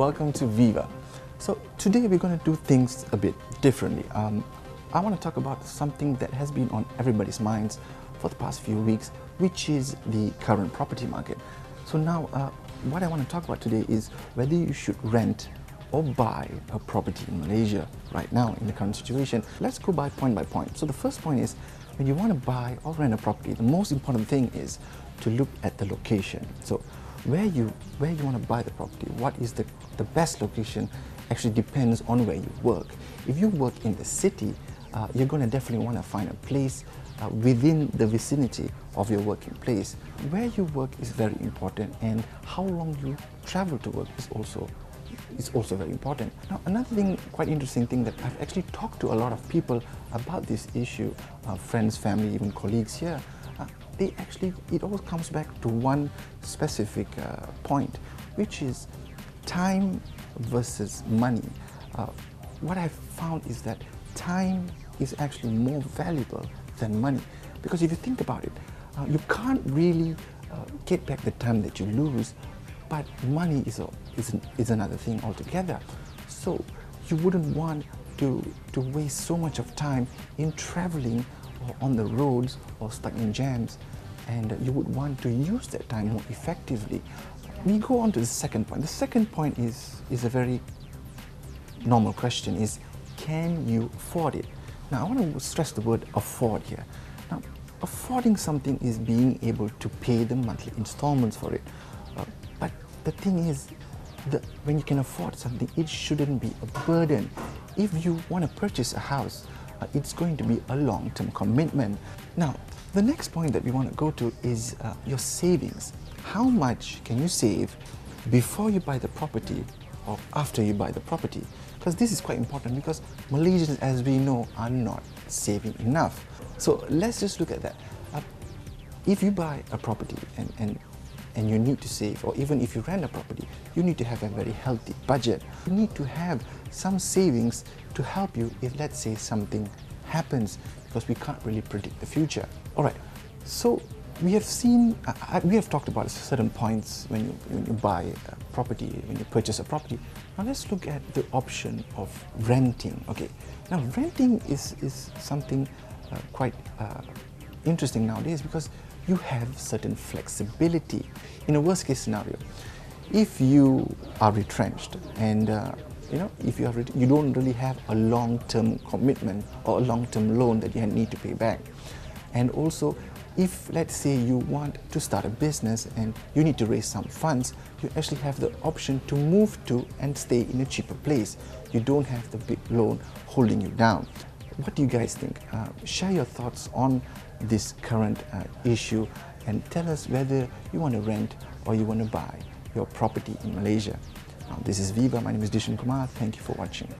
welcome to Viva. So today we're going to do things a bit differently. I want to talk about something that has been on everybody's minds for the past few weeks, which is the current property market. So now what I want to talk about today is whether you should rent or buy a property in Malaysia right now in the current situation. Let's go by point. So the first point is, when you want to buy or rent a property, the most important thing is to look at the location. So where you want to buy the property, what is the best location actually depends on where you work. If you work in the city, you're going to definitely want to find a place within the vicinity of your working place. Where you work is very important, and how long you travel to work is also very important. Now, another thing, quite interesting thing, that I've actually talked to a lot of people about this issue, friends, family, even colleagues here. It always comes back to one specific point, which is time versus money. What I've found is that time is actually more valuable than money, because if you think about it, you can't really get back the time that you lose, but money is another thing altogether. So you wouldn't want to waste so much of time in traveling or on the roads or stuck in jams, and you would want to use that time more effectively. We go on to the second point. The second point is a very normal question, is can you afford it? Now, I want to stress the word afford here. Now, affording something is being able to pay the monthly installments for it. But the thing is, when you can afford something, it shouldn't be a burden. If you want to purchase a house, it's going to be a long-term commitment. Now, the next point that we want to go to is your savings. How much can you save before you buy the property or after you buy the property? Because this is quite important, because Malaysians, as we know, are not saving enough. So let's just look at that. If you buy a property and you need to save, or even if you rent a property, you need to have a very healthy budget. You need to have some savings to help you if, let's say, something happens, because we can't really predict the future. All right, so we have talked about certain points when you buy a property, when you purchase a property. Now let's look at the option of renting. Okay, now renting is something quite interesting nowadays, because you have certain flexibility. In a worst case scenario, if you are retrenched and if you don't really have a long-term commitment or a long-term loan that you need to pay back, and also if, let's say, you want to start a business and you need to raise some funds, you actually have the option to move to and stay in a cheaper place. You don't have the big loan holding you down. What do you guys think? Share your thoughts on this current issue, and tell us whether you want to rent or you want to buy your property in Malaysia. This is Viva. My name is Dishan Kumar. Thank you for watching.